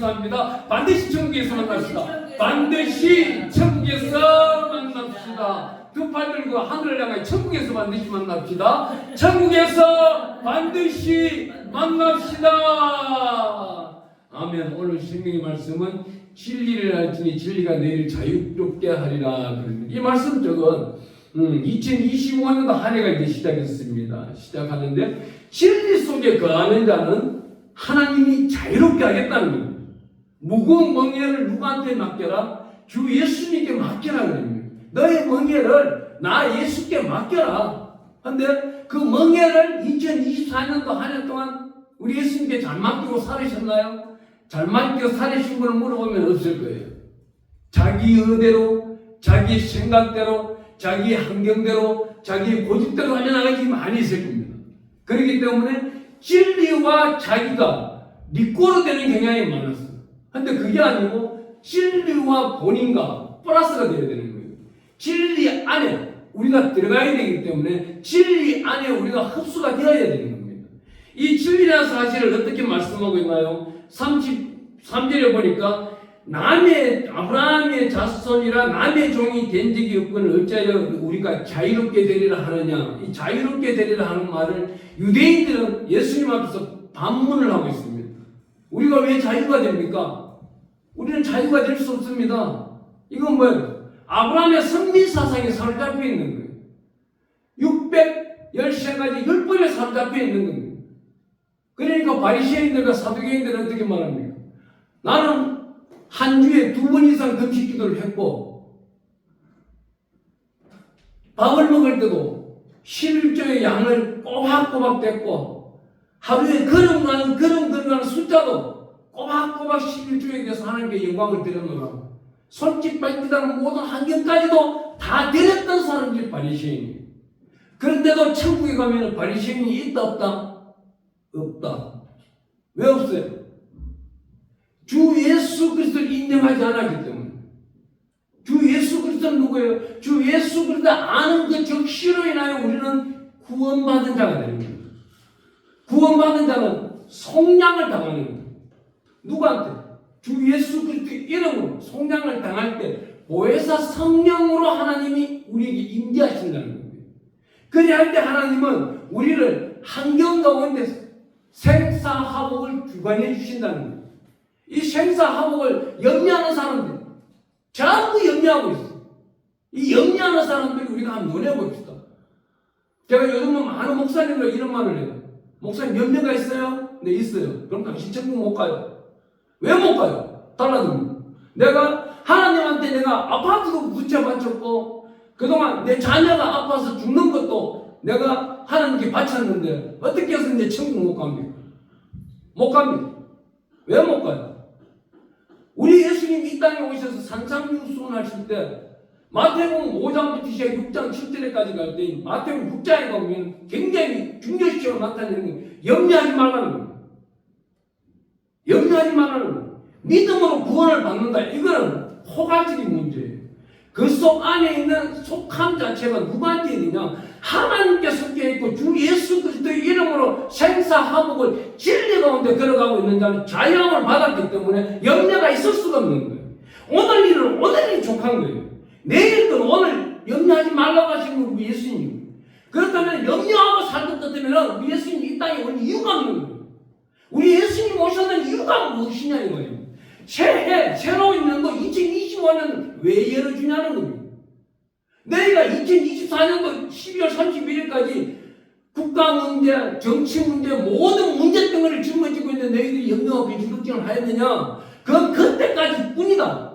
기도합니다. 반드시 천국에서 만납시다. 반드시 천국에서 만납시다. 두 팔 들고 하늘을 향해 천국에서 반드시 만납시다. 천국에서 반드시 만납시다. 아멘. 오늘 성경의 말씀은 진리를 알지니 진리가 너희를 자유롭게 하리라. 이 말씀 쪽은 2025년도 한 해가 이제 시작했습니다. 시작하는데 진리 속에 거하는 자는 하나님이 자유롭게 하겠다는 겁니다. 무거운 멍에를 누구한테 맡겨라? 주 예수님께 맡겨라 그럽니다. 너의 멍에를 나 예수께 맡겨라. 근데 그 멍에를 2024년도 한 해 동안 우리 예수님께 잘 맡기고 살으셨나요? 잘 맡기고 살으신 분을 물어보면 없을 거예요. 자기 의대로, 자기 생각대로, 자기 환경대로, 자기 고집대로 살려나가지 많이 있을 겁니다. 그렇기 때문에 진리와 자기가 리꼬로 되는 경향이 많았어요. 근데 그게 아니고 진리와 본인과 플러스가 되어야 되는 거예요. 진리 안에 우리가 들어가야 되기 때문에 진리 안에 우리가 흡수가 되어야 되는 겁니다. 이 진리라는 사실을 어떻게 말씀하고 있나요? 33절에 보니까 남의 아브라함의 자손이라 남의 종이 된 적이 없거늘 어찌하여 우리가 자유롭게 되리라 하느냐. 이 자유롭게 되리라 하는 말을 유대인들은 예수님 앞에서 반문을 하고 있습니다. 우리가 왜 자유가 됩니까? 우리는 자유가 될 수 없습니다. 이건 뭐예요? 아브라함의 선민 사상에 사로잡혀 있는 거예요. 613가지 율법에 사로잡혀 있는 겁니다. 그러니까 바리새인들과 사두개인들은 어떻게 말합니까? 나는 한 주에 2번 이상 금식 기도를 했고 밥을 먹을 때도 11조의 양을 꼬박꼬박 댔고 하루에 걸음 들어가는 숫자도 꼬박꼬박 11조에 대해서 하나님께 영광을 드렸노라. 손짓 발짓하는 모든 환경까지도 다 드렸던 사람들이 바리새인이에요. 그런데도 천국에 가면 바리새인이 있다 없다? 없다. 왜 없어요? 주 예수 그리스도를 인정하지 않았기 때문에. 주 예수 그리스도는 누구예요? 주 예수 그리스도 아는 그 적시로 인하여 우리는 구원받은 자가 되는 거예요. 구원받은 자는 속량을 당하는 거예요. 누구한테? 주 예수 그리스도의 이름으로 속량을 당할 때 보혜사 성령으로 하나님이 우리에게 임재하신다는 거예요. 그래야 할 때 하나님은 우리를 환경 가운데 생사화복을 주관해 주신다는 거예요. 이 생사화복을 염려하는 사람들 전부 염려하고 있어요. 이 염려하는 사람들이 우리가 한번 논해봅시다. 제가 요즘은 많은 목사님들 이런 말을 해요. 목사님 염려가 있어요? 네, 있어요. 그럼 당신 천국 못 가요. 왜 못 가요? 달라듭니다. 내가 하나님한테 내가 아파트도 부채바쳤고 그동안 내 자녀가 아파서 죽는 것도 내가 하나님께 바쳤는데 어떻게 해서 이제 천국 못 갑니까? 못 갑니다. 왜 못 가요? 우리 예수님 이 땅에 오셔서 산상유수원 하실 때 마태복음 5장부터 시작 6장 7절까지 갈 때 마태복음 6장에 보면 굉장히 중요시적으로 나타내는 거예요. 염려하지 말라는 거예요. 염려하지 말라는 거예요. 믿음으로 구원을 받는다. 이거는 포괄적인 문제예요. 그 속 안에 있는 속함 자체가 누구한테 있느냐? 하나님께 섞여 있고 주 예수 그리스도의 이름으로 생사화복을 진리 가운데 걸어가고 있는 자는 자유함을 받았기 때문에 염려가 있을 수가 없는 거예요. 오늘 일은 오늘이 족한 거예요. 내일 건 오늘 염려하지 말라고 하신 건 우리 예수님. 그렇다면 염려하고 살것 같으면 우리 예수님 이 땅에 온 이유가 없는 거예요. 우리 예수님 오셨는 이유가 무엇이냐 이거예요. 새해 새로운 년도 2025년 왜 열어주냐는 겁니다. 너희가 2024년도 12월 31일까지 국가 문제, 정치 문제, 모든 문제 덩어리를 짊어지고 있는 너희들이 염려하고 비주걱정을 하였느냐? 그건 그때까지 뿐이다.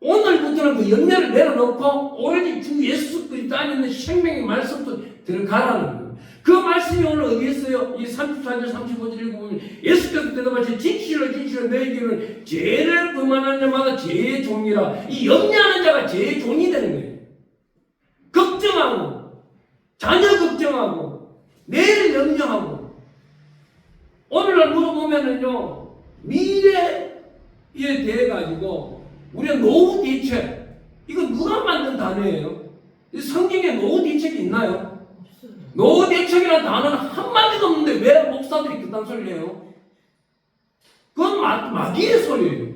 오늘부터는 그 염려를 내려놓고 오로지 주 예수 그리스도 안에 있는 생명의 말씀도 들어가라는 거예요. 그 말씀이 오늘 어디에 있어요? 이 34절 35절 읽어보면 예수께서 대답하시되 진실로 너희에게는 죄를 범하는 자마다 죄의 종이라. 이 염려하는 자가 죄의 종이 되는 거예요. 걱정하고 자녀 걱정하고 내일 염려하고 오늘날 물어보면은요 미래에 대해 가지고 우리가 노후 대책 이거 누가 만든 단어예요? 성경에 노후 대책이 있나요? 노후 대책이라는 단어는 한마디도 없는데 왜 목사들이 그딴 소리를 해요? 그건 마귀의 소리예요.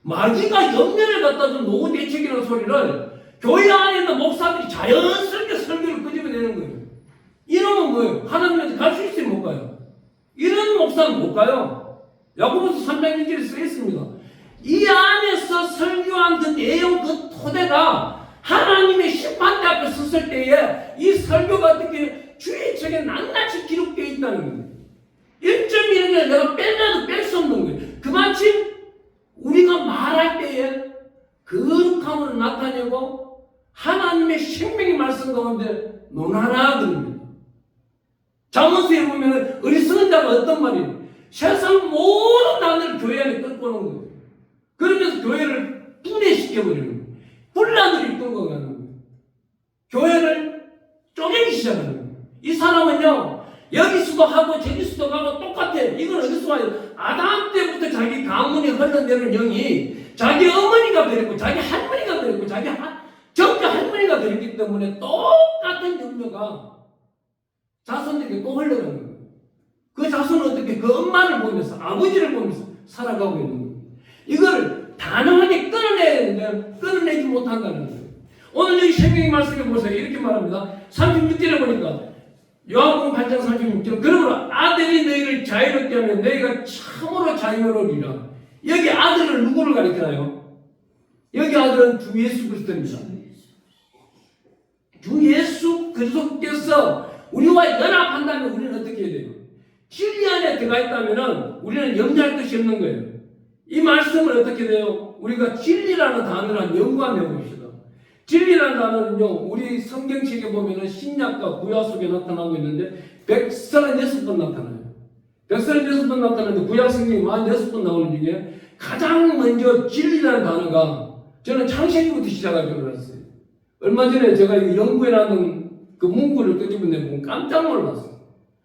마귀가 염려를 갖다 준 노후 대책이라는 소리를 교회 안에 있는 목사들이 자연스럽게 설교를 끄집어내는 거예요. 이러면 뭐예요? 하나님한테 갈 수 있어요? 못 가요? 이런 목사는 못 가요. 야고보서 3장 1절에 써 있습니다. 이 안에서 설교한 그 내용, 그 토대가 하나님의 심판대 앞에 섰을 때에 이 설교가 어떻게 주의 책에 낱낱이 기록되어 있다는 거예요. 1.1을 내가 뺄래도 뺄 수 없는 거예요. 그마침 우리가 말할 때에 거룩함을 나타내고 하나님의 생명의 말씀 가운데 논하라 그럽니다. 잠언서에 보면 어리석은 자가 어떤 말이에요? 세상 모든 단어를 교회 안에 끌고 오는 거예요. 그러면서 교회를 분해시켜버리는 거예요. 분란을 이끌고 가는 거예요. 교회를 쪼개기 시작하는 거예요. 이 사람은요, 여기서도 하고 저기서도 가고 똑같아요. 이건 어디서 와요? 아담 때부터 자기 가문이 흘러내는 영이 자기 어머니가 그랬고 자기 할머니가 그랬고 자기 정자 할머니가 그랬기 때문에 똑같은 염려가 자손에게 또 흘러가는 거예요. 그 자손은 어떻게 그 엄마를 보면서 아버지를 보면서 살아가고 있는 거예요. 이걸 단호하게 끊어내야 되는데 끊어내지 못한다는 거예요. 오늘 여기 생명의 말씀에 보세요. 이렇게 말합니다. 36절에 보니까 요한복음 8장 36절 그러므로 아들이 너희를 자유롭게 하면 너희가 참으로 자유로우리라. 여기 아들은 누구를 가리키나요? 여기 아들은 주 예수 그리스도입니다. 주 예수 그리스도께서 우리와 연합한다면 우리는 어떻게 해야 돼요? 진리 안에 들어가 있다면 우리는 염려할 것이 없는 거예요. 이 말씀을 어떻게 돼요? 우리가 진리라는 단어를 연구하며 봅시다. 진리라는 단어는요, 우리 성경책에 보면은 신약과 구약 속에 나타나고 있는데 136번 나타나요. 136번 나타나는데 구약 성경이 46번 나오는 중에 가장 먼저 진리라는 단어가 저는 창세기부터 시작할 줄 알았어요. 얼마 전에 제가 연구해 놨는 그 문구를 끄집어내보면 깜짝 놀랐어요.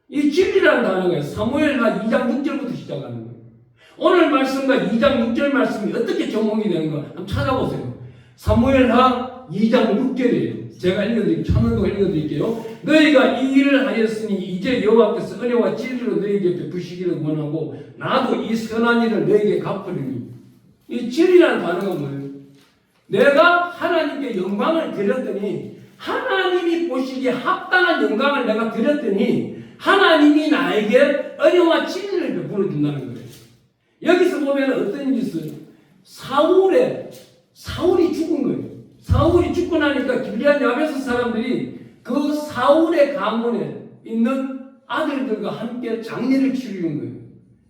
이 진리라는 단어가 사무엘하 2장 6절부터 시작하는 거예요. 오늘 말씀과 2장 6절 말씀이 어떻게 접목이 되는가 한번 찾아보세요. 사무엘하 2장 6절이에요. 제가 찬원도 읽어드릴게요. 너희가 이 일을 하였으니 이제 여호와께서 은혜와 진리로 너희에게 베푸시기를 원하고 나도 이 선한 일을 너희에게 갚으리니. 이 진리라는 단어가 뭐예요? 내가 하나님께 영광을 드렸더니 하나님이 보시기에 합당한 영광을 내가 드렸더니 하나님이 나에게 은혜와 진리를 베풀어 준다는 거예요. 여기서 보면 어떤 일이 있어요? 사울이 죽은 거예요. 사울이 죽고 나니까 길리앗 야베스 사람들이 그 사울의 가문에 있는 아들들과 함께 장례를 치르는 거예요.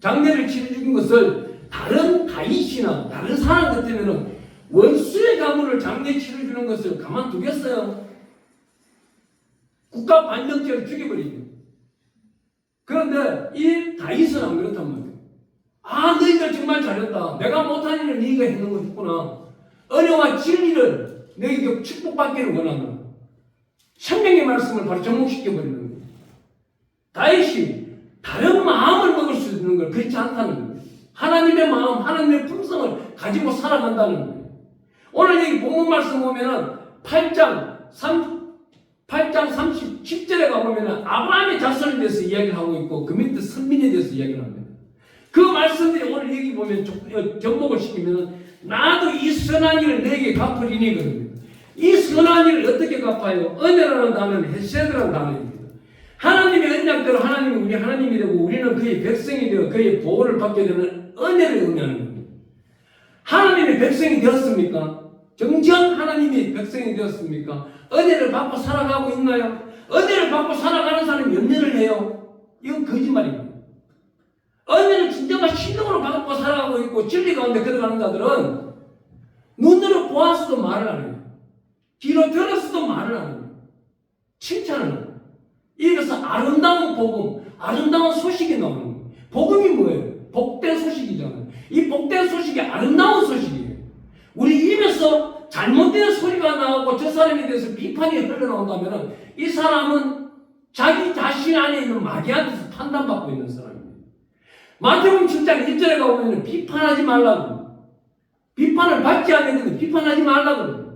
장례를 치르는 것을 다른 다윗이나 다른 사람 같으면 원수의 가문을 장례 치러주는 것을 가만두겠어요? 국가 반정죄를 죽여버리죠. 그런데 이 다윗은 안 그렇단 말이에요. 아, 너희들 정말 잘했다. 내가 못한 일을 너희가 했는 거구나. 은혜와 진리를 너희에게 축복받기를 원하는 생명의 말씀을 바로 접목시켜버리는 거예요. 다윗이 다른 마음을 먹을 수 있는 걸 그렇지 않다는 거예요. 하나님의 마음, 하나님의 품성을 가지고 살아간다는 거예요. 오늘 여기 본문 말씀 보면은 8장 37절에 가보면은 아브라함의 자손에 대해서 이야기를 하고 있고 그 밑에 선민에 대해서 이야기를 합니다. 그 말씀들이 오늘 여기 보면 접목을 시키면은 나도 이 선한 일을 너에게 갚으리니 그럽니다. 이 선한 일을 어떻게 갚아요? 은혜라는 단어는 헤세드라는 단어입니다. 하나님의 언약대로 하나님이 우리 하나님이 되고 우리는 그의 백성이 되어 그의 보호를 받게 되는 은혜를 의미하는 겁니다. 하나님의 백성이 되었습니까? 정정 하나님이 백성이 되었습니까? 은혜를 받고 살아가고 있나요? 은혜를 받고 살아가는 사람이 염려를 해요. 이건 거짓말입니다. 은혜를 진정한 신령으로 받고 살아가고 있고 진리 가운데 걸어가는 자들은 눈으로 보았어도 말을 안 해요. 귀로 들었어도 말을 안 해요. 칭찬을 해요. 이래서 아름다운 복음, 아름다운 소식이 나오는 거예요. 복음이 뭐예요? 복된 소식이잖아요. 이 복된 소식이 아름다운 소식이에요. 우리 입에서 잘못된 소리가 나오고 저 사람에 대해서 비판이 흘러나온다면 이 사람은 자기 자신 안에 있는 마귀한테서 판단받고 있는 사람입니다. 마태복음 7장 1절에 가보면 비판하지 말라고, 비판을 받지 않는 비판하지 말라고.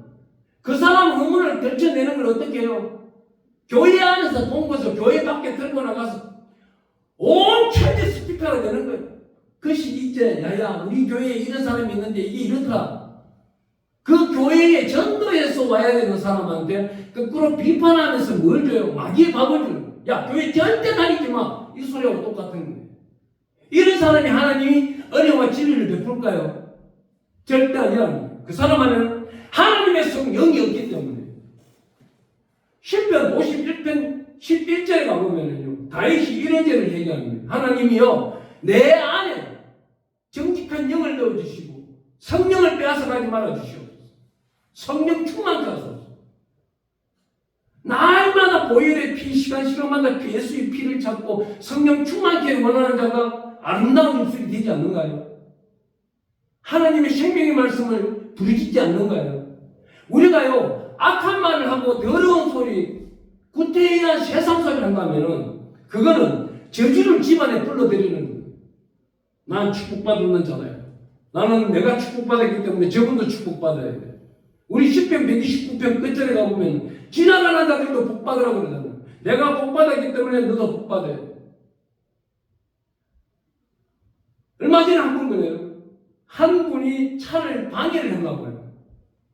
그 사람 의문을 들춰내는 걸 어떻게 해요? 교회 안에서 본 것을 교회 밖에 들고 나가서 온 천지 스피커가 되는 거예요. 그것이 이제 야야 우리 교회에 이런 사람이 있는데 이게 이렇더라. 그 교회에 전도해서 와야 되는 사람한테 거꾸로 비판하면서 뭘 줘요? 마귀의 밥을 줘요. 야 교회 절대 다니지 마. 이 소리하고 똑같은 거예요. 이런 사람이 하나님이 은혜와 진리를 베풀까요? 절대 아니야. 그 사람 안에는 하나님의 성령이 없기 때문에. 시편 51편 11절에 가보면요 다윗이 이런 죄를 얘기합니다. 하나님이요 내 안에 정직한 영을 넣어주시고 성령을 빼앗아가지 말아주시옵소서. 성령 충만케 하소서. 날마다 보혈의 피 시간마다 예수의 피를 찾고 성령 충만케 원하는 자가 아름다운 입술이 되지 않는가요? 하나님의 생명의 말씀을 부르짖지 않는가요? 우리가요 악한 말을 하고 더러운 소리 구태의한 세상 소리를 한다면은 그거는 저주를 집안에 불러들이는 거예요. 난 축복받는 자다. 나는 내가 축복받았기 때문에 저분도 축복받아야 돼. 우리 10편 129편 끝절에 가보면 지나가는 자들도 복받으라고 그러잖아요. 내가 복받았기 때문에 너도 복받아야 돼. 얼마 전에 한 분 그래요. 한 분이 차를 방해를 했나 봐요.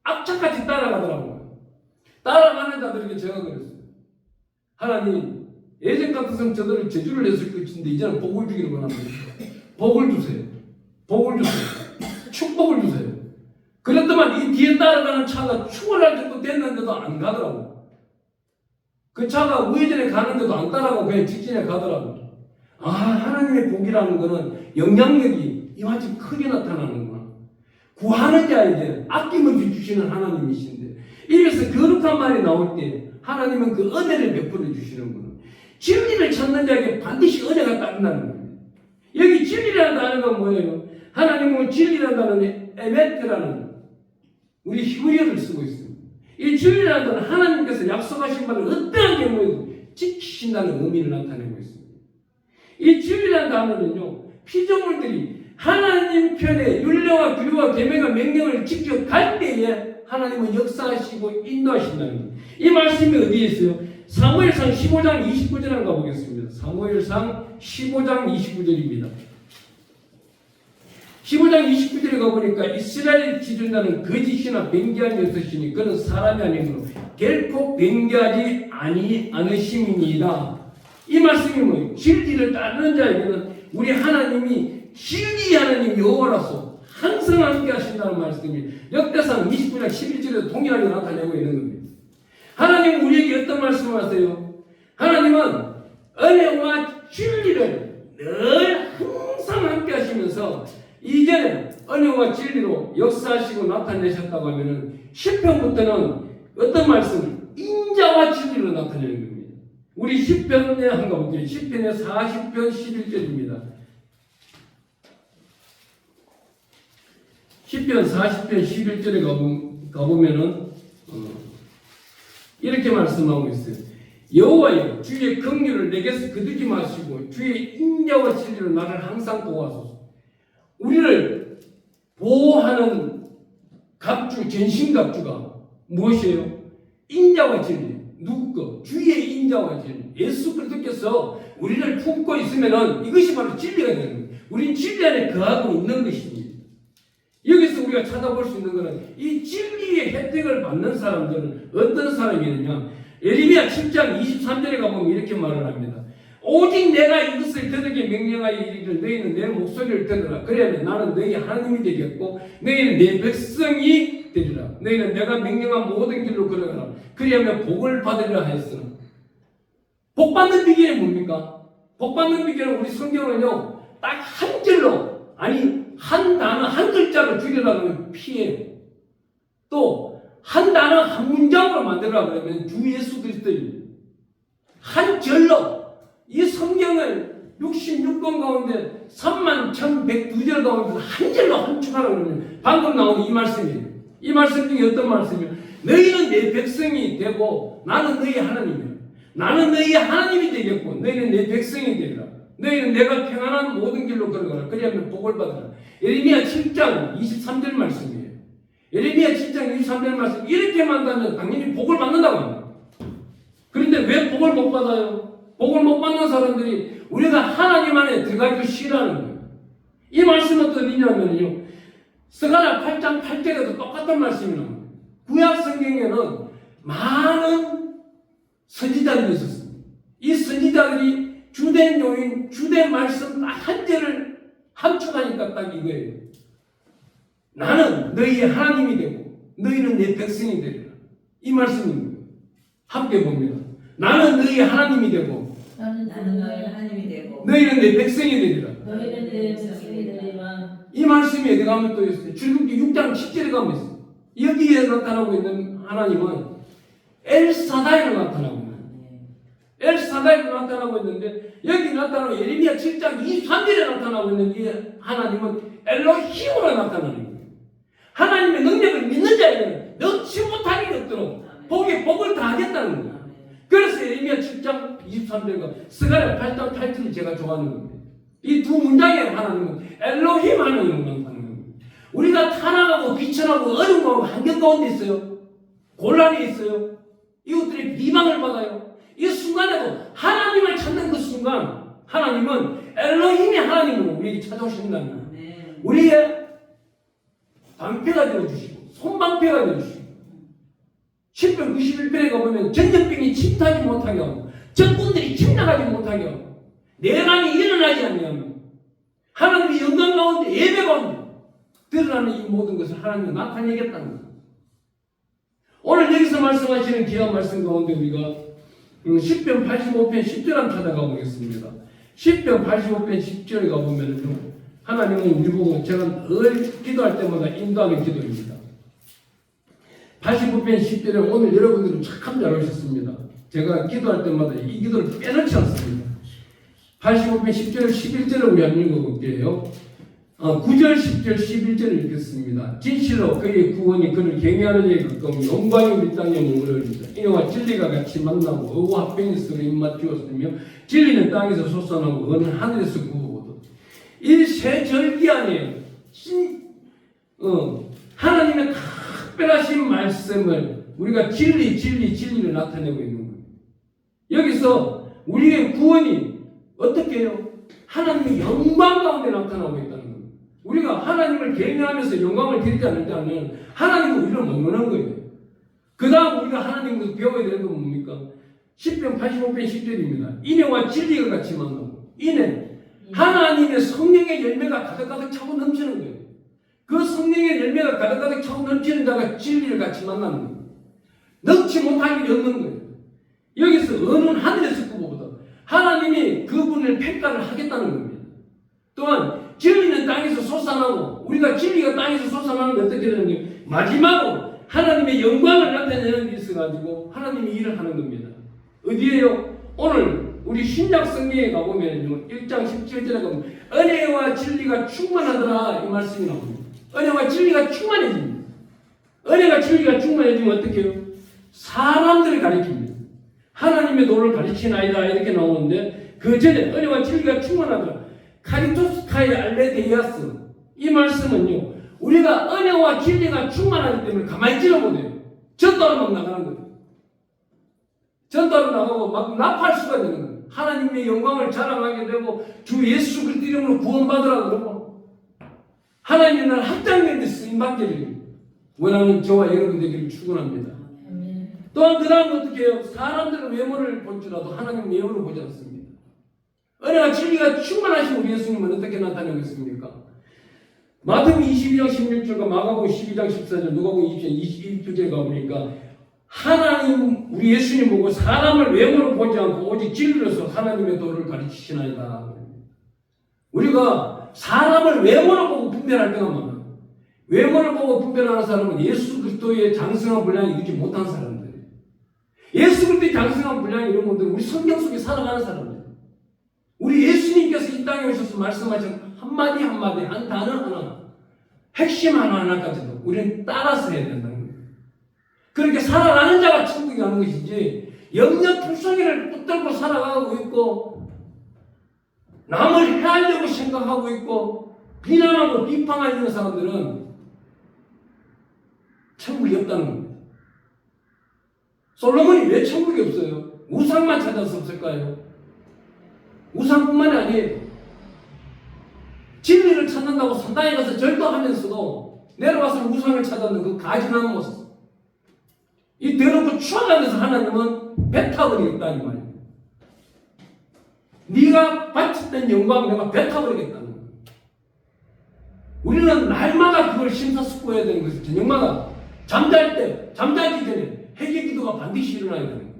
악착같이 따라가더라고요. 따라가는 자들에게 제가 그랬어요. 하나님 예전 같았으면 저들을 저주를 했을 것인데 이제는 복을 주기를 원합니다. 복을 주세요. 복을 주세요. 축복을 주세요. 그랬더만 이 뒤에 따라가는 차가 추월할 정도 됐는데도 안 가더라고. 그 차가 우회전에 가는데도 안 따라가고 그냥 직진에 가더라고. 아 하나님의 복이라는 거는 영향력이 이만큼 크게 나타나는구나. 구하는 자에게 아낌없이 주시는 하나님이신데 이래서 거룩한 말이 나올 때 하나님은 그 은혜를 베풀어 주시는구나. 진리를 찾는 자에게 반드시 은혜가 따른다는 거예요. 여기 진리라는 단어가 뭐예요? 하나님은 진리라는 단어는 에메트라는 우리 히브리어를 쓰고 있습니다. 이 진리라는 단어는 하나님께서 약속하신 바를 어떠한 경우에도 지키신다는 의미를 나타내고 있습니다. 이 진리라는 단어는요 피조물들이 하나님 편에 율례와 규례와 계명과 명령을 지켜갈 때에 하나님은 역사하시고 인도하신다는 거예요. 이 말씀이 어디에 있어요? 사무엘상 15장 29절 한번 가보겠습니다. 사무엘상 15장 29절입니다. 15장 29절에 가보니까 이스라엘 지존자는 거짓이나 변개함이 없으시니 그는 사람이 아니므로 결코 변개하지 않으심이니이다. 이 말씀이 뭐예요? 진리를 따르는 자에게는 우리 하나님이 진리 하나님 여호와라서 항상 함께 하신다는 말씀이 역대상 29장 11절에도 동일하게 나타내고 있는 겁니다. 하나님은 우리에게 어떤 말씀을 하세요? 하나님은 은혜와 진리를 늘 항상 함께 하시면서 이제는 은혜와 진리로 역사하시고 나타내셨다고 하면은 10편부터는 어떤 말씀? 인자와 진리로 나타내는 겁니다. 우리 10편에 한번 가볼게요. 10편의 40편 11절입니다. 10편 40편 11절에 가보면은 이렇게 말씀하고 있어요. 여호와여 주의 긍휼을 내게서 거두지 마시고 주의 인자와 진리로 나를 항상 보호하소서. 우리를 보호하는 갑주 전신갑주가 무엇이에요? 인자와 진리. 누구 거? 주의 인자와 진리. 예수 그리스도께서 우리를 품고 있으면은 이것이 바로 진리가 되는 거예요. 우린 진리 안에 거하고 있는 것입니다. 여기서 우리가 찾아볼 수 있는 것은 이 진리의 혜택을 받는 사람들은 어떤 사람이느냐? 예레미야 7장 23절에 가보면 이렇게 말을 합니다. 오직 내가 이것을 그들에게 명령하여 이르기를 너희는 내 목소리를 들으라. 그래야면 나는 너희 하나님이 되겠고 너희는 내 백성이 되리라. 너희는 내가 명령한 모든 길로 걸어가라. 그래야면 복을 받으리라 하였으나 복 받는 비결이 뭡니까? 복 받는 비결은 우리 성경은요 딱 한 절로 아니 한 단어 한 글자로 줄이려고 하면 피해요. 또 한 단어 한 문장으로 만들려고 하면 주 예수 그리스도입니다. 한 절로 이 성경을 66권 가운데 31,102절 가운데 한 절로 함축하라고 그러면 방금 나온 이 말씀이에요. 이 말씀 중에 어떤 말씀이에요? 너희는 내 백성이 되고 나는 너희 하나님이에요. 나는 너희 하나님이 되겠고 너희는 내 백성이 되리라. 너희는 내가 평안한 모든 길로 걸어가라. 그리하면 복을 받으라. 예레미야 7장 23절 말씀이에요. 예레미야 7장 23절 말씀 이렇게 만나면 당연히 복을 받는다고 합니다. 그런데 왜 복을 못 받아요? 복을 못 받는 사람들이 우리가 하나님 안에 들어가기를 싫어하는 거예요. 이 말씀은 어디냐면요, 스가랴 8장 8절에도 똑같은 말씀이 나옵니다. 구약 성경에는 많은 선지자들이 있었습니다. 이 선지자들이 주된 요인, 주된 말씀 딱 한 절을 함축하니까 딱 이거예요. 나는 너희의 하나님이 되고 너희는 내 백성이 되리라. 이 말씀입니다. 함께 봅니다. 나는 너희의 하나님이 되고 나는 너희의 하나님이 되고 너희는 내 백성이 되리라. 너희는 내 백성이 되리라. 이 말씀이 어디 가면 또 있어요. 출애굽기 6장 10절에 가면 있어요. 여기에 나타나고 있는 하나님은 엘사다이로 나타나고 있는 엘사다이로 나타나고 있는데, 여기 나타나고 예레미야 7장 23절에 나타나고 있는 이 하나님은 엘로힘으로 나타나는 거예요. 하나님의 능력을 믿는 자에게는 넣지 못할 일이 없도록 복에 복을 다하겠다는 거예요. 그래서 예레미야 7장 23절과 스가랴 8장 8절이 제가 좋아하는 겁니다. 이 두 문장에 하나님은 엘로힘 하나님을 나타나는 겁니다. 우리가 타락하고 비천하고 어려움하고 환경 가운데 있어요. 곤란이 있어요. 이것들이 비방을 받아요. 이 순간에도 하나님을 찾는 그 순간 하나님은 엘로힘이 하나님으로 우리에게 찾아오신다는 거예요. 우리의 방패가 되어주시고 손방패가 되어주시고, 10편 91편에 가보면 전염병이 침투하지 못하게 하고 적군들이 침략하지 못하게 하고 내란이 일어나지 않으면 하나님의 영광 가운데 예배 가운데 드러나는 이 모든 것을 하나님은 나타내겠다는 거예요. 오늘 여기서 말씀하시는 귀한 말씀 가운데 우리가 10편 85편 10절 한번 찾아가 보겠습니다. 10편 85편 10절에 가보면요, 하나님은 우리 보고 제가 늘 기도할 때마다 인도하는 기도입니다. 85편 10절에 오늘 여러분들은 참 잘 오셨습니다. 제가 기도할 때마다 이 기도를 빼놓지 않습니다. 85편 10절 11절을 우리 한번 읽어볼게요. 9절 10절 11절을 읽겠습니다. 진실로 그의 구원이 그를 경외하는 자에 가까운 영광이 우리 땅에 머무르리이다. 이와 진리가 같이 만나고 의와 합병이 서로 입맞추었으며 진리는 땅에서 솟아나고 은은 하늘에서 구하거든. 이 세 절기 안에 하나님의 특별하신 말씀을 우리가 진리를 나타내고 있는 거예요. 여기서 우리의 구원이 어떻게 해요? 하나님의 영광 가운데 나타나고 있다는 거예요. 우리가 하나님을 경외하면서 영광을 드리지 않을 때는 하나님은 우리를 먹는 거예요. 그 다음 우리가 하나님으로서 배워야 되는 건 뭡니까? 10편 85편 10절입니다. 인애와 진리가 같이 만나고, 인애, 하나님의 성령의 열매가 가득가득 차고 넘치는 거예요. 그 성령의 열매가 가득가득 차고 넘치는 자가 진리를 같이 만나는 거예요. 넣지 못할 일이 없는 거예요. 여기서 은은 하늘에서 구보다 하나님이 그분을 평가를 하겠다는 겁니다. 또한 진리는 땅에서 솟아나고, 우리가 진리가 땅에서 솟아나는 게 어떻게 되는 거예요? 마지막으로 하나님의 영광을 나타내는 게 있어가지고 하나님이 일을 하는 겁니다. 어디에요? 오늘 우리 신약 성경에 가보면요, 1장 17절에 가보면 은혜와 진리가 충만하더라 이 말씀이 나옵니다. 은혜와 진리가 충만해집니다. 은혜가 진리가 충만해지면 어떻게 해요? 사람들을 가리킵니다. 하나님의 도를 가르치나이다 이렇게 나오는데, 그 전에 은혜와 진리가 충만하더라, 카리토스카의 알레데이아스, 이 말씀은요, 우리가 은혜와 진리가 충만하기 때문에 가만히 있지를 못해요. 전도하러 막 나가는 거예요. 전도하러 나가고 막 나팔수가 되는 거예요. 하나님의 영광을 자랑하게 되고 주 예수 그리스도 이름으로 구원받으라 그러고 하나님의 나라 확장된 데 쓰임받게 되고, 원하는 저와 여러분 되기를 축원합니다. 또한 그 다음 어떻게 해요? 사람들은 외모를 볼 줄 알아도 하나님 외모를 보지 않습니다. 은혜와 진리가 충만하신 우리 예수님은 어떻게 나타내고 있습니까? 마태복음 22장 16절과 마가복음 12장 14절, 누가복음 20장 22절에 가보니까 하나님, 우리 예수님 보고 사람을 외모로 보지 않고 오직 진리로서 하나님의 도를 가르치시나이다. 우리가 사람을 외모로 보고 분별할 때가 많아요. 외모를 보고 분별하는 사람은 예수 그리스도의 장성한 분량을 이루지 못한 사람들. 예수 그리스도의 장성한 분량이 이런 분들은 우리 성경 속에 살아가는 사람들. 우리 예수님께서 이 땅에 오셔서 말씀하신 한마디 한마디, 한 단어 하나, 핵심 하나하나까지도 우리는 따라서 해야 된다는 거예요. 그렇게 살아가는 자가 천국에 가는 것이지, 영역불성이를 붙들고 살아가고 있고 남을 해하려고 생각하고 있고 비난하고 비판하는 사람들은 천국이 없다는 겁니다. 솔로몬이 왜 천국이 없어요? 우상만 찾아서 없을까요? 우상뿐만이 아니에요. 진리를 찾는다고 산당에 가서 절도하면서도 내려와서 우상을 찾았는 그 가증한 모습. 이 대놓고 추앙하면서 하나님은 뱉어버리겠다 이 말이에요. 네가 바쳤던 영광 내가 뱉어버리겠다는 거예요. 우리는 날마다 그걸 심사숙고해야 되는 것이죠. 저녁마다 잠잘 때, 잠자기 전에 회개 기도가 반드시 일어나야 되는 거예요.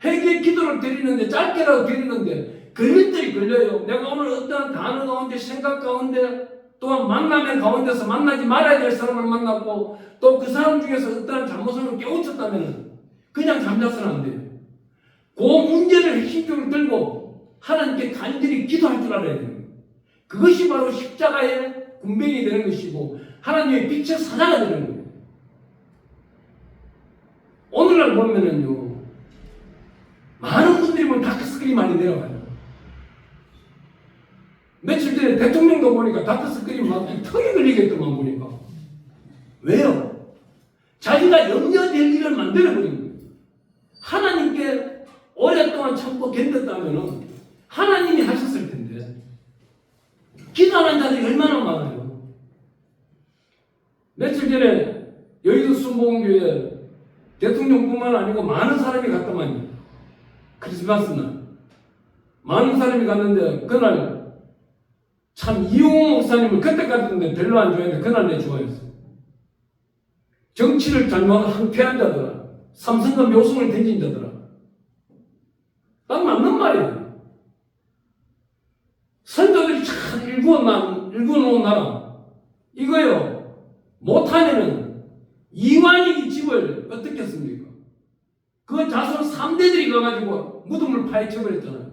회개 기도를 드리는데 짧게라도 드리는데 걸림들이 걸려요. 내가 오늘 어떠한 단어 가운데 생각 가운데 또한 만남의 가운데서 만나지 말아야 될 사람을 만났고 또 그 사람 중에서 어떠한 잘못을 깨우쳤다면 그냥 잠자서는 안 돼요. 그 문제를 핵심적으로 들고 하나님께 간절히 기도할 줄 알아야 돼요. 그것이 바로 십자가의 군뱅이 되는 것이고 하나님의 빛의 사자가 되는 거예요. 오늘날 보면은요 많은 분들이 보면 다크스크린 많이 내려가요. 며칠 전에 대통령도 보니까 다크스크린 막 턱에 걸리겠더만 보니까. 왜요? 자기가 염려될 일을 만들어버린 거예요. 하나님께 오랫동안 참고 견뎠다면 하나님이 하셨을 텐데 기도하는 자들이 얼마나 많아요. 며칠 전에 여의도 순복음교회 대통령뿐만 아니고 많은 사람이 갔더만요. 크리스마스 날 많은 사람이 갔는데 그날 참 이용호 목사님을 그때 갔는데 별로 안 좋아했는데 그날 내 좋아했어요. 정치를 잘못한 항폐한 자더라. 삼성과 묘성을 던진 자더라. 딱 맞는 말이에요. 선조들이 참 일구어놓은 나라 이거요 못하면은 이완익이 집을 어떻게 했습니까? 그 자손 3대들이 가가지고 무덤을 파헤쳐버렸잖아요.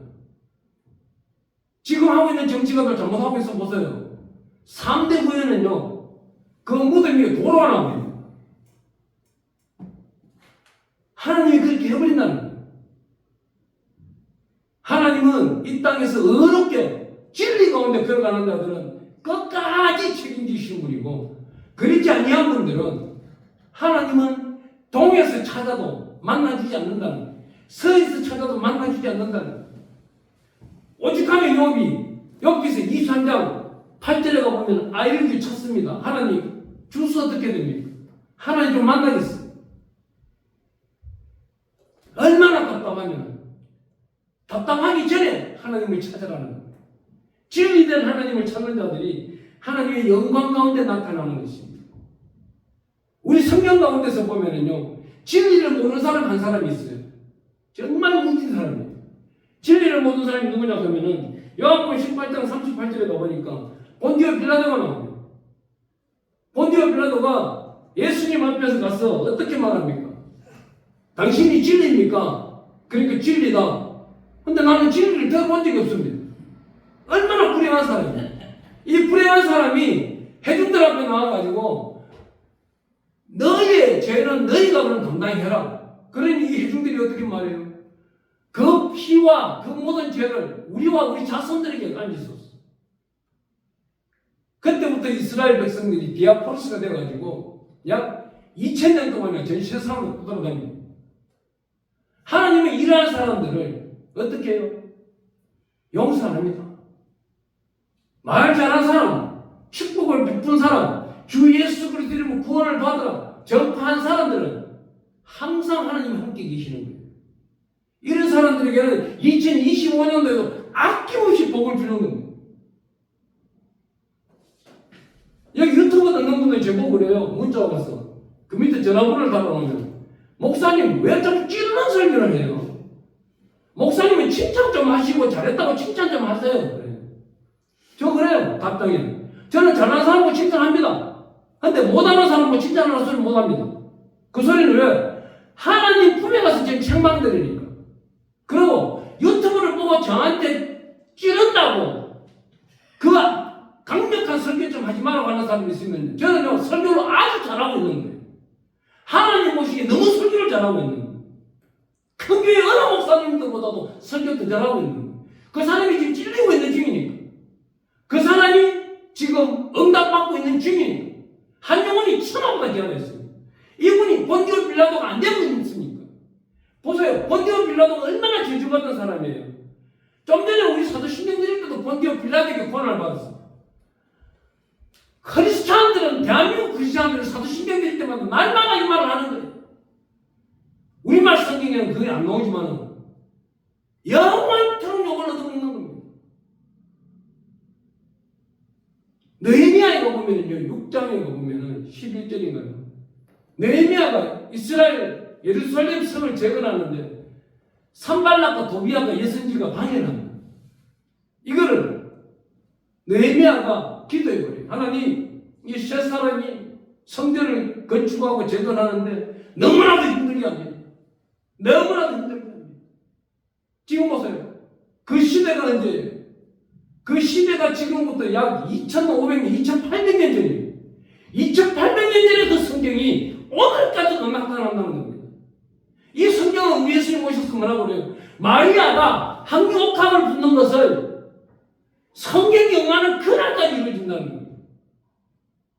지금 하고 있는 정치가들 잘못하고 있어 보세요. 3대 후에는요 그 무덤이 도로 하나 보입니다. 하나님이 그렇게 해버린다는 거예요. 하나님은 이 땅에서 어렵게 진리 가운데 걸어가는 자들은 끝까지 책임지시는 분이고 그렇지 아니한 분들은 하나님은 동에서 찾아도 만나주지 않는다는 거예요. 서에서 찾아도 만나주지 않는다는 거예요. 오직하면 욥기서 23장 8절에 가보면 아이를 찾습니다. 하나님 주소 어떻게 됩니까? 하나님 좀 만나겠어요. 얼마나 답답하면 답답하기 전에 하나님을 찾아가는 거예요. 진리된 하나님을 찾는 자들이 하나님의 영광 가운데 나타나는 것입니다. 우리 성경 가운데서 보면은요 진리를 모르는 사람 한 사람이 있어요. 정말 웃긴 사람이에요. 진리를 모르는 사람이 누구냐 하면은 요한복음 18장 38절에 가보니까 본디오 빌라도가 나옵니다. 본디오 빌라도가 예수님 앞에서 가서 어떻게 말합니까? 당신이 진리입니까? 그러니까 진리다. 근데 나는 진리를 들어본 적이 없습니다. 얼마나 불행한 사람이에요. 이 불행한 사람이 회중들 앞에 나와가지고 너희의 죄는 너희가 그럼 담당히 해라. 그러니 이 회중들이 어떻게 말해요? 그 피와 그 모든 죄를 우리와 우리 자손들에게 안겼었어. 그때부터 이스라엘 백성들이 디아포리스가 되어가지고 약 2000년 동안이나 전 세상으로 떠돌아다닙니다. 하나님의 일하는 사람들을 어떻게 해요? 용서 안 합니다. 말 잘한 사람, 축복을 베푼 사람, 주 예수 그리스도 이름으로 구원을 받으라 전파한 사람들은 항상 하나님이 함께 계시는 거예요. 이런 사람들에게는 2025년도에도 아낌없이 복을 주는 겁니다. 여기 유튜브 듣는 분들 제보 그래요. 문자가 와서 그 밑에 전화번호를 달아놓으면 목사님 왜 자꾸 찌르는 설교를 해요? 목사님은 칭찬 좀 하시고 잘했다고 칭찬 좀 하세요. 그래요. 저 그래요. 답장이. 저는 잘하는 사람고 칭찬합니다. 근데 못하는 사람고 칭찬하는 소리 못합니다. 그 소리는 왜? 하나님 품에 가서 지금 책망들이니까. 그리고 유튜브를 보고 저한테 찌른다고 그 강력한 설교 좀 하지 말라고 하는 사람이 있으면 저는요 설교를 아주 잘하고 있는 거예요. 하나님 보시기에 너무 설교를 잘하고 있는 거예요. 큰 교회 어느 목사님들보다도 설교 더 잘하고 있는 거예요. 그 사람이 지금 찔리고 있는 중이니까. 그 사람이 지금 응답받고 있는 중이니까. 한 영혼이 천하보다 귀하겠어요. 이분이 본디오 빌라도가 안 되고 있습니까? 보세요. 본디오 빌라도가 얼마나 저주받은 사람이에요. 좀 전에 우리 사도신경 드릴 때도 본디오 빌라도에게 고난을 받았어요. 사람들이 사도신경 될 때마다 날마다 이 말을 하는 거예요. 우리말 성경에는 그게 안 나오지만 영원토록 욕을 얻어먹는 겁니다. 느헤미야에 보면은요, 6장에 보면은 11절인가요? 느헤미야가 이스라엘 예루살렘 성을 재건하는데 산발락과 도비아가 예선지가 방해를 합니다. 이거를 느헤미야가 기도해버려요. 하나님, 이 세 사람이 성전을 건축하고 재건하는데 너무나도 힘들게 합니다. 너무나도 힘들게 합니다. 지금 보세요. 그 시대가 언제예요? 그 시대가 지금부터 약 2500년, 2800년 전이에요. 2800년 전에 그 성경이 오늘까지도 나타난다는 겁니다. 이 성경은 우리 예수님 오셔서 뭐라고 그래요? 마리아가 한 옥합을 붙는 것을 성경이 응하는 그날까지 이루어진다는 겁니다.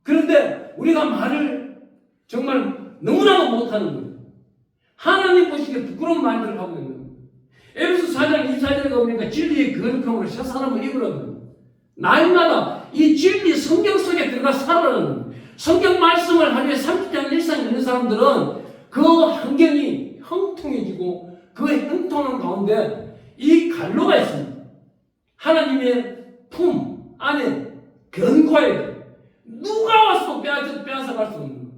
그런데 우리가 말을 정말 너무나도 못하는 거예요. 하나님 보시기에 부끄러운 말들을 하고 있는 거예요. 에베소 4장 24절에 가보니까 진리의 거룩함으로 새 사람을 입으라는 날마다 이 진리 성경 속에 들어가 살아라는 성경 말씀을 하루에 30장 일상 있는 사람들은 그 환경이 형통해지고 그 형통한 가운데 이 갈로가 있습니다. 하나님의 품 안에 견고해야 돼요. 누가 와서 빼앗아갈 수 없는 거예요.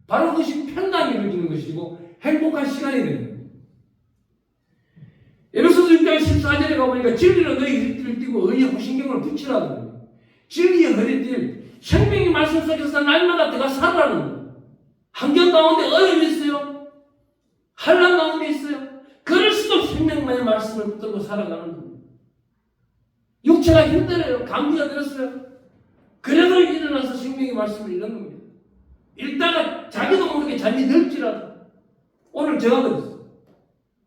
바로 그것이 평강이 이루어지는 것이고 행복한 시간이 되는 거예요. 에베소서 6장 14절에 가보니까 진리로 너희 허리띠를 띠고 의의 호신경을 붙이라는 거예요. 진리의 허리띠, 생명의 말씀 속에서 날마다 들어가 살아라는 거예요. 환경 가운데 어려움이 있어요. 환난 가운데 있어요. 그럴수록 생명만의 말씀을 붙들고 살아가는 거예요. 육체가 힘들어요. 감기가 들었어요. 그래도 일어나서 생명의 말씀을 읽는 겁니다. 읽다가 자기도 모르게 잠이 들지라도 오늘 제가 그랬어요.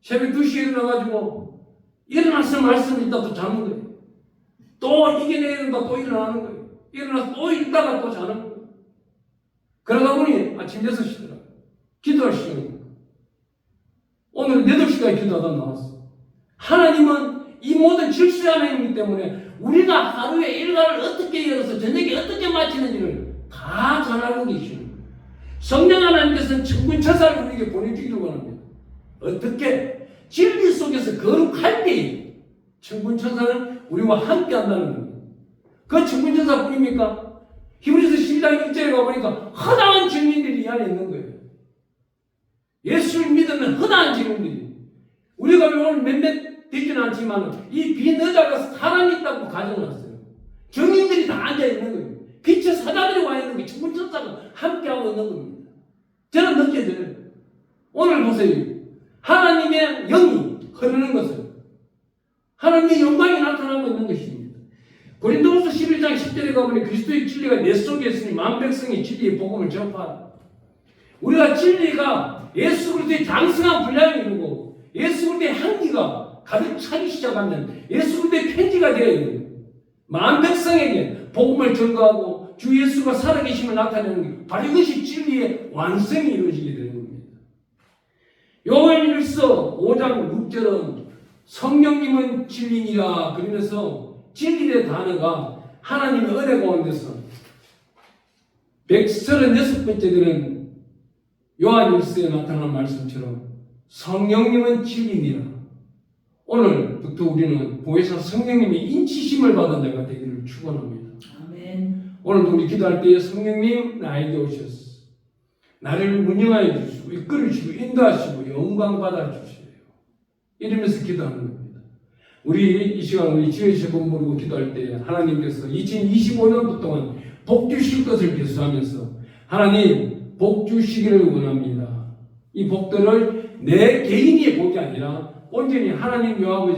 새벽 2시에 일어나가지고 일어나서 말씀을 읽다 또 자는 거예요. 또 이겨내야 된다 또 일어나는 거예요. 일어나서 또 읽다가 또 자는 거예요. 그러다 보니 아침 6시더라. 기도할 시간입니다. 오늘 8시까지 기도하다 나왔어. 하나님은 이 모든 질서 하나님이기 때문에 우리가 하루에 일과를 어떻게 열어서 저녁에 어떻게 마치는지를 다 잘 알고 계시는 거예요. 성령 하나님께서는 천군천사를 우리에게 보내주기를 원합니다. 어떻게? 진리 속에서 거룩할 때 천군천사는 우리와 함께 한다는 겁니다. 그 천군천사 뿐입니까? 히브리서 12장 1절에 가보니까 허다한 증인들이 이 안에 있는 거예요. 예수를 믿으면 허다한 증인들이. 우리가 오늘 몇몇 되지는 않지만 이 빈의자가 사람이 있다고 가정했어요. 증인들이 다 앉아있는 거예요. 빛의 사자들이 와 있는 게 천군천사가 함께하고 있는 겁니다. 저는 느껴져요. 오늘 보세요. 하나님의 영이 흐르는 것을 하나님의 영광이 나타나고 있는 것입니다. 고린도후서 11장 10절에 가보니 그리스도의 진리가 내 속에 있으니 만 백성이 진리의 복음을 전파하라. 우리가 진리가 예수 그리스도의 장성한 분량을 이루고 예수 그리스도의 향기가 가득 차기 시작하면 예수 그리스도의 편지가 되어야 돼요. 만 백성에게 복음을 전가하고 주 예수가 살아계심을 나타내는 게 바로 이것이 진리의 완성이 이루어지게 되는 겁니다. 요한일서 5장 6절은 성령님은 진리니라 그러면서 진리의 단어가 하나님의 은혜 가운데서 136번째들은 요한일서에 나타난 말씀처럼 성령님은 진리니라. 오늘부터 우리는 보혜사 성령님의 인치심을 받은 자가 되기를 축원합니다. 아멘. 오늘도 우리 기도할 때 성령님 나에게 오셔서 나를 운영하여 주시고 이끌어 주시고 인도하시고 영광 받아 주세요. 이러면서 기도하는 겁니다. 우리 이 시간 우리 지혜시고 모르고 기도할 때 하나님께서 2025년도 동안 복 주실 것을 기도하면서 하나님 복 주시기를 원합니다. 이 복들을 내 개인의 복이 아니라 온전히 하나님 여호와